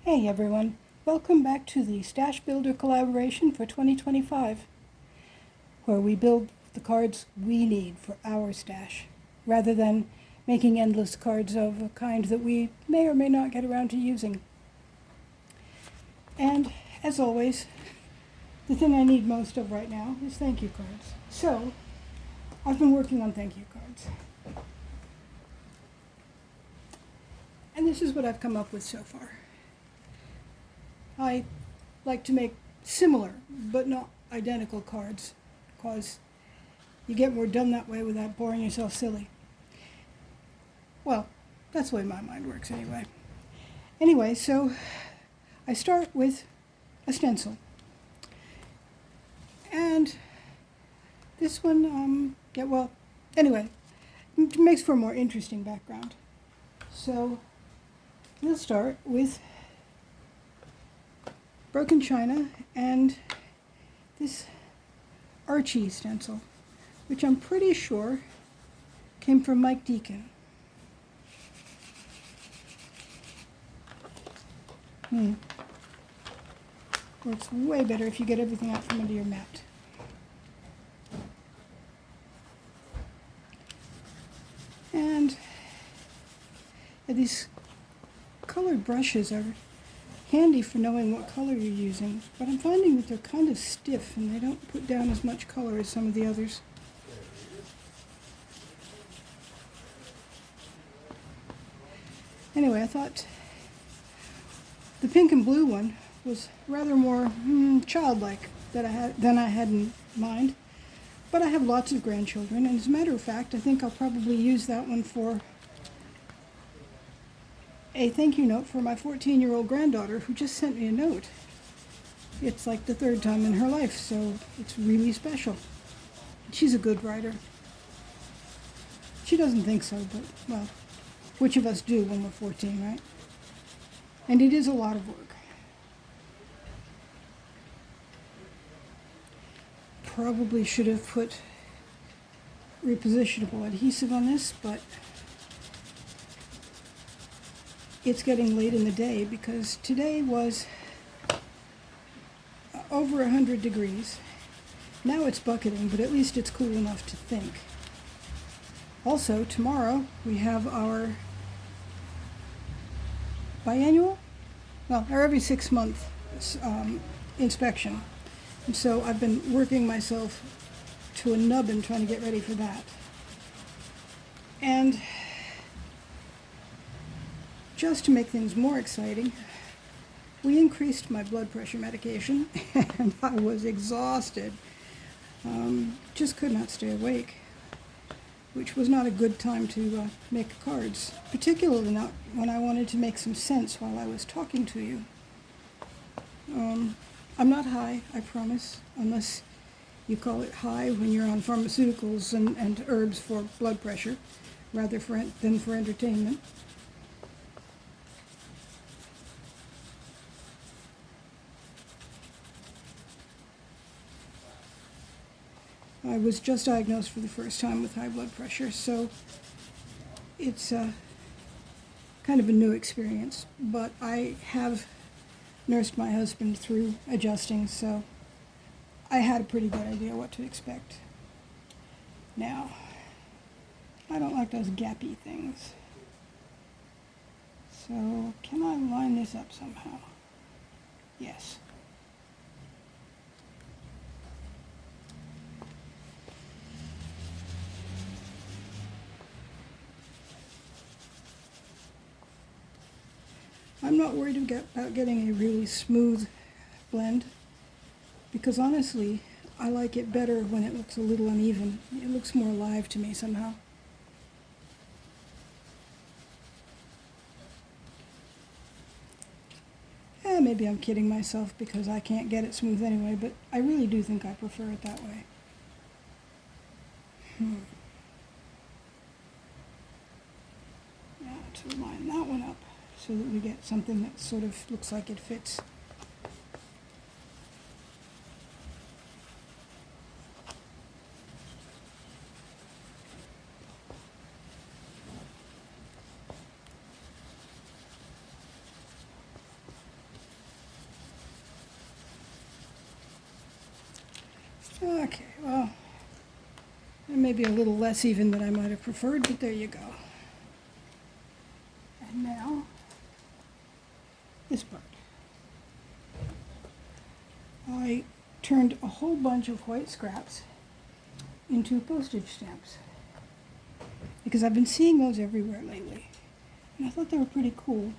Hey everyone, welcome back to the Stash Builder collaboration for 2025, where we build the cards we need for our stash, rather than making endless cards of a kind that we may or may not get around to using. And, as always, the thing I need most of right now is thank you cards. So, I've been working on thank you cards. And this is what I've come up with so far. I like to make similar, but not identical cards, because you get more done that way without boring yourself silly. Well, that's the way my mind works anyway. Anyway, so I start with a stencil. And this one, anyway, it makes for a more interesting background. So we'll start with broken china and this Archie stencil, which I'm pretty sure came from Mike Deacon. Works way better if you get everything out from under your mat. And these colored brushes are handy for knowing what color you're using, but I'm finding that they're kind of stiff and they don't put down as much color as some of the others. Anyway, I thought the pink and blue one was rather more childlike than I had in mind, but I have lots of grandchildren, and as a matter of fact, I think I'll probably use that one for a thank you note for my 14-year-old granddaughter who just sent me a note. It's like the third time in her life, so it's really special. She's a good writer. She doesn't think so, but, well, which of us do when we're 14, right? And it is a lot of work. Probably should have put repositionable adhesive on this, but it's getting late in the day because today was over 100 degrees. Now it's bucketing, but at least it's cool enough to think. Also, tomorrow we have our biannual? Well, our every 6-month inspection. And so I've been working myself to a nubbin trying to get ready for that. And just to make things more exciting, we increased my blood pressure medication and I was exhausted. Just could not stay awake, which was not a good time to make cards, particularly not when I wanted to make some sense while I was talking to you. I'm not high, I promise, unless you call it high when you're on pharmaceuticals and herbs for blood pressure, rather than for entertainment. I was just diagnosed for the first time with high blood pressure, so it's kind of a new experience, but I have nursed my husband through adjusting, so I had a pretty good idea what to expect. Now, I don't like those gappy things. So, can I line this up somehow? Yes. I'm not worried about getting a really smooth blend, because honestly, I like it better when it looks a little uneven. It looks more alive to me somehow. Maybe I'm kidding myself because I can't get it smooth anyway, but I really do think I prefer it that way. Now to line that one up so that we get something that sort of looks like it fits. Okay, well, it may be a little less even than I might have preferred, but there you go. And now, this part. I turned a whole bunch of white scraps into postage stamps because I've been seeing those everywhere lately, and I thought they were pretty cool.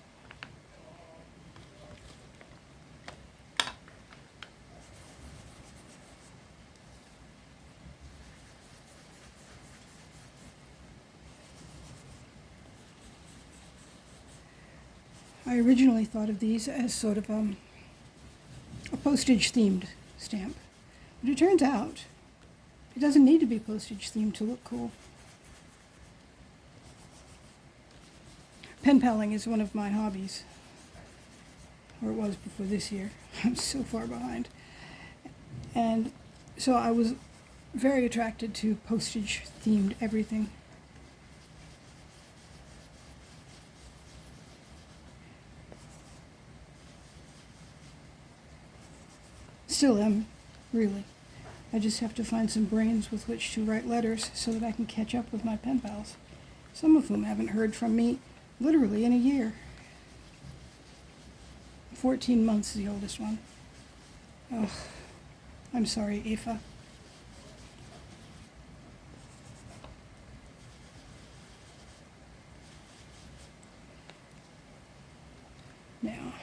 I originally thought of these as sort of a postage-themed stamp, but it turns out it doesn't need to be postage-themed to look cool. Pen paling is one of my hobbies, or it was before this year. I'm so far behind. And so I was very attracted to postage-themed everything. Still am, really. I just have to find some brains with which to write letters so that I can catch up with my pen pals, some of whom haven't heard from me literally in a year. 14 months is the oldest one. Oh, I'm sorry, Aoife. Now,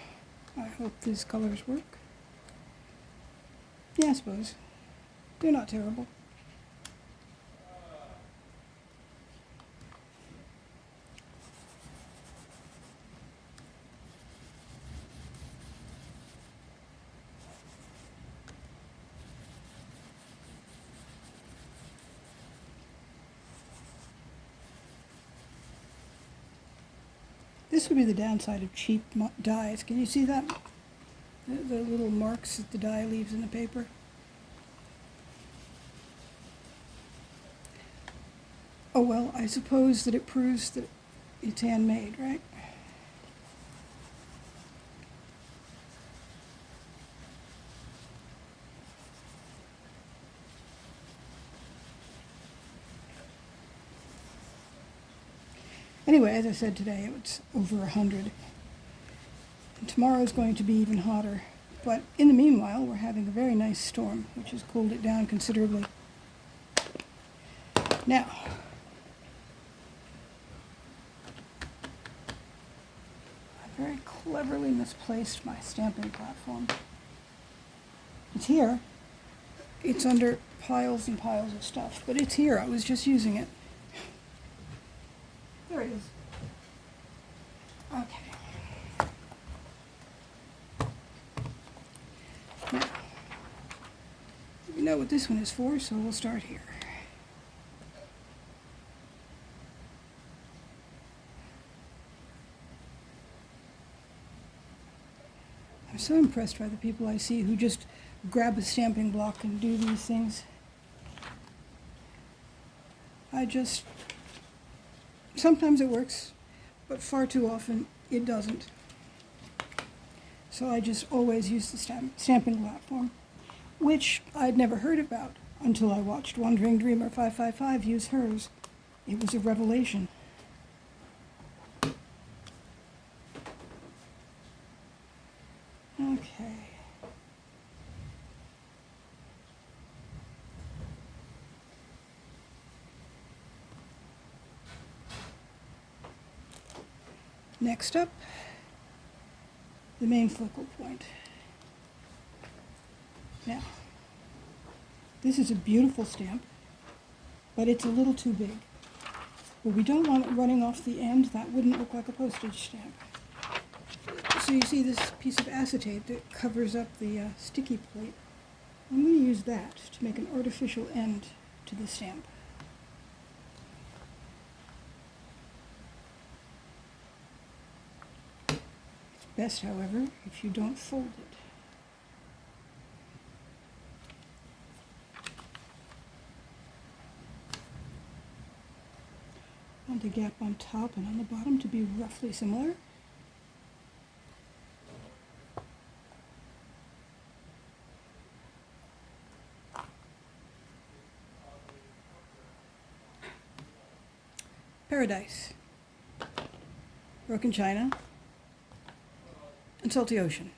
I hope these colors work. Yeah, I suppose. They're not terrible. This would be the downside of cheap dyes. Can you see that? The little marks that the dye leaves in the paper. Oh well, I suppose that it proves that it's handmade, right? Anyway, as I said today, it's over 100. And tomorrow's going to be even hotter. But in the meanwhile, we're having a very nice storm, which has cooled it down considerably. Now, I very cleverly misplaced my stamping platform. It's here. It's under piles and piles of stuff, but it's here. I was just using it. There it is. Okay. Now, we know what this one is for, so we'll start here. I'm so impressed by the people I see who just grab a stamping block and do these things. Sometimes it works, but far too often it doesn't. So I just always use the stamping platform, which I'd never heard about until I watched Wandering Dreamer 555 use hers. It was a revelation. Okay. Next up, the main focal point. Now, this is a beautiful stamp, but it's a little too big. But we don't want it running off the end. That wouldn't look like a postage stamp. So you see this piece of acetate that covers up the sticky plate. I'm going to use that to make an artificial end to the stamp. It's best, however, if you don't fold it. I want the gap on top and on the bottom to be roughly similar. Paradise, Broken China, and Salty Ocean,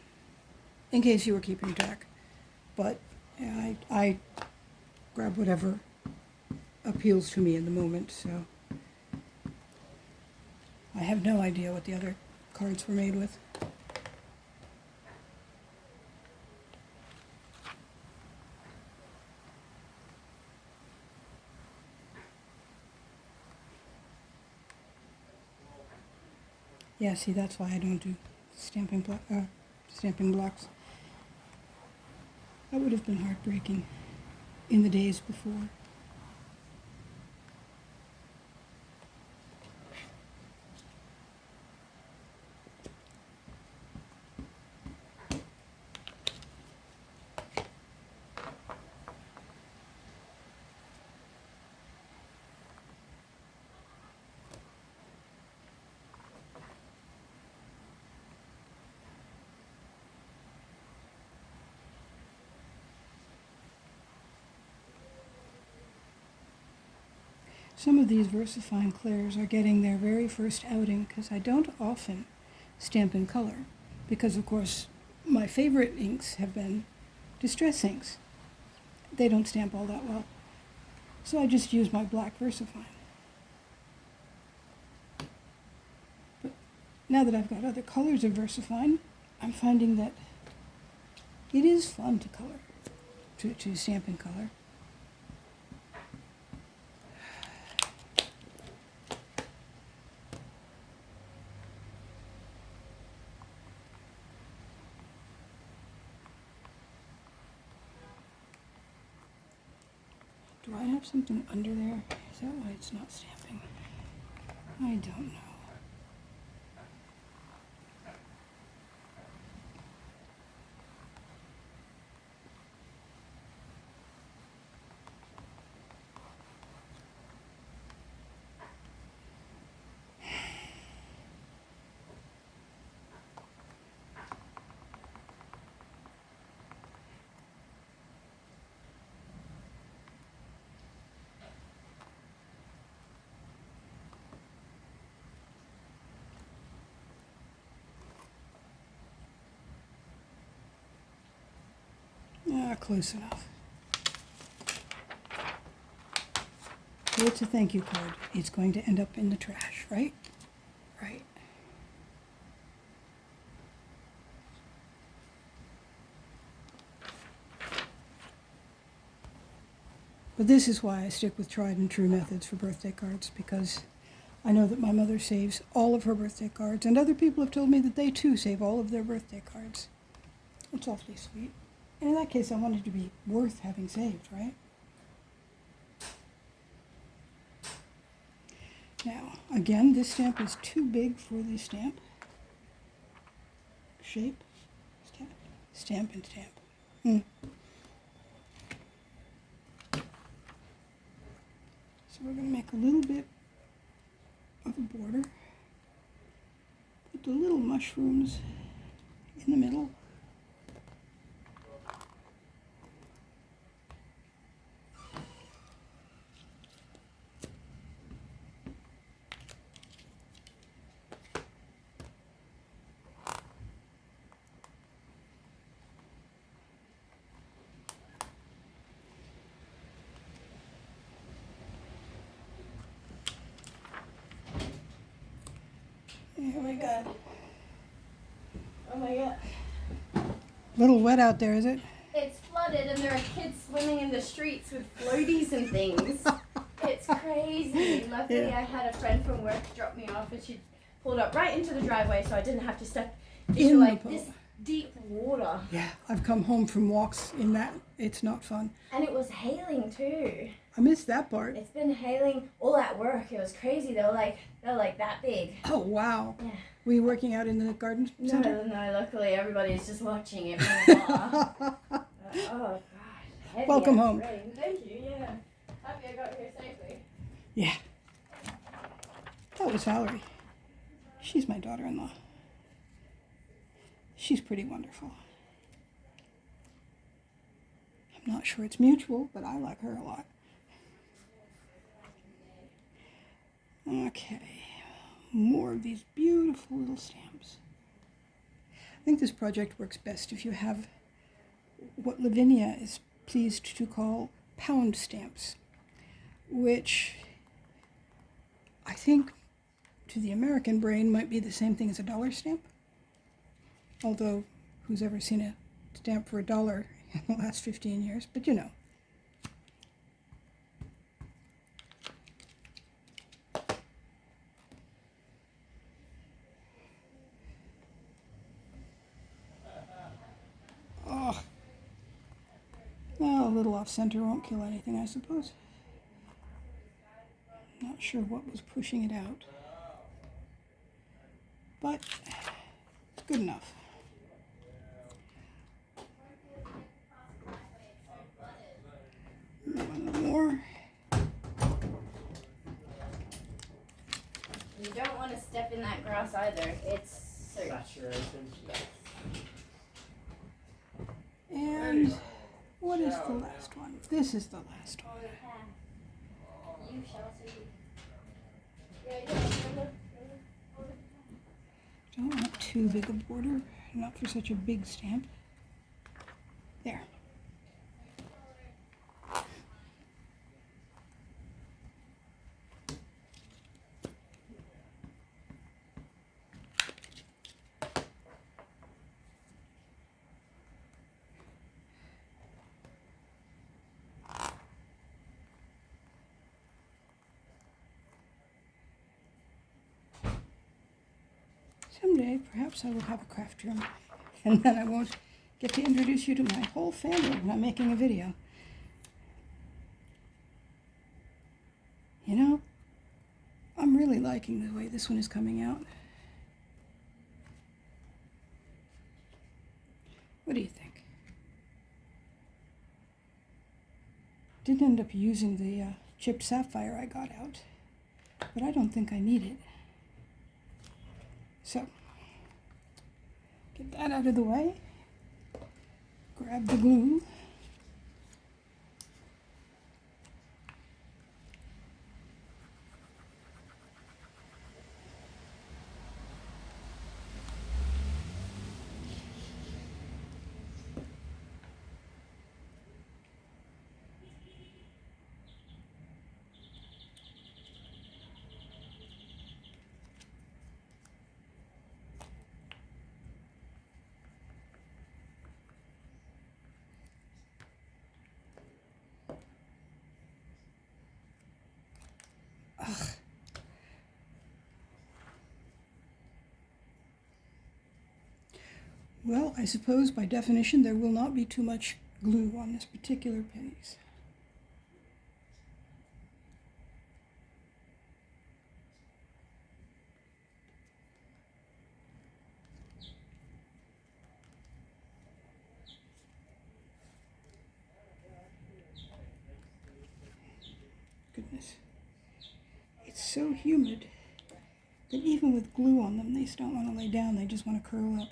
in case you were keeping track. But yeah, I grab whatever appeals to me in the moment, so I have no idea what the other cards were made with. Yeah, see, that's why I don't do stamping blocks. That would have been heartbreaking in the days before. Some of these VersaFine Clairs are getting their very first outing because I don't often stamp in color because, of course, my favorite inks have been distress inks. They don't stamp all that well. So I just use my black VersaFine. But now that I've got other colors of VersaFine, I'm finding that it is fun to color, to stamp in color. Do I have something under there? Is that why it's not stamping? I don't know. Close enough. It's a thank you card. It's going to end up in the trash, right? Right. But this is why I stick with tried and true methods for birthday cards, because I know that my mother saves all of her birthday cards, and other people have told me that they too save all of their birthday cards. It's awfully sweet. And in that case, I wanted to be worth having saved, right? Now, again, this stamp is too big for the stamp shape. Stamp and stamp. So we're going to make a little bit of a border. Put the little mushrooms in the middle. Here we go. Oh my god. A little wet out there, is it? It's flooded and there are kids swimming in the streets with floaties and things. It's crazy. Luckily, Yeah. I had a friend from work drop me off and she pulled up right into the driveway so I didn't have to step into like this deep water. Yeah, I've come home from walks in that. It's not fun. And it was hailing too. I missed that part. It's been hailing all at work. It was crazy. They were like that big. Oh, wow. Yeah. Were you working out in the garden center? No, luckily everybody's just watching it from afar. Oh gosh. Heavy Welcome as home. rain. Thank you, yeah. Happy I got here safely. Yeah. That was Valerie. She's my daughter-in-law. She's pretty wonderful. I'm not sure it's mutual, but I like her a lot. Okay, more of these beautiful little stamps. I think this project works best if you have what Lavinia is pleased to call pound stamps, which I think to the American brain might be the same thing as a dollar stamp. Although, who's ever seen a stamp for $1 in the last 15 years? But you know. Oh. Well, a little off center won't kill anything, I suppose. Not sure what was pushing it out. But it's good enough. One more. You don't want to step in that grass either. It's Saturation. And what is the last one? This is the last one. You shall see. Don't want too big a border, not for such a big stamp. There. Someday, perhaps I will have a craft room, and then I won't get to introduce you to my whole family when I'm making a video. You know, I'm really liking the way this one is coming out. What do you think? Didn't end up using the chipped sapphire I got out, but I don't think I need it. So, get that out of the way. Grab the glue. Ugh. Well, I suppose by definition there will not be too much glue on this particular piece. Goodness. It's so humid that even with glue on them, they don't want to lay down, they just want to curl up.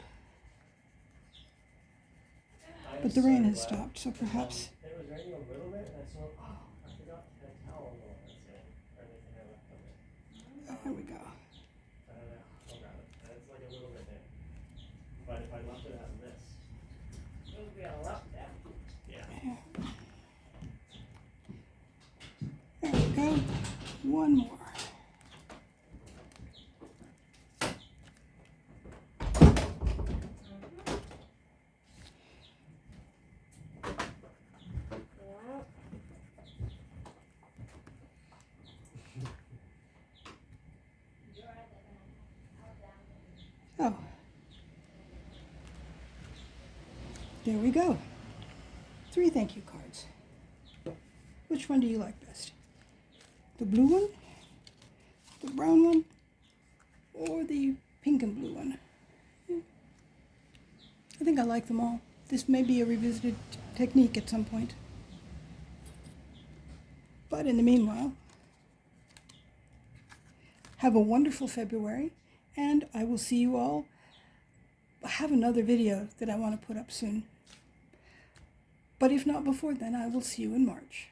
But the rain has stopped, so perhaps... It was raining a little bit, and I saw, I forgot to get a towel on. That's it. Everything I left of it. There we go. I'll grab it. And it's like a little bit there. But if I left it as this, it would be all up there. Yeah. There we go. One more. Oh. There we go. 3 thank you cards. Which one do you like best? The blue one, the brown one, or the pink and blue one? I think I like them all. This may be a revisited technique at some point. But in the meanwhile, have a wonderful February, and I will see you all. I have another video that I want to put up soon. But if not before then, I will see you in March.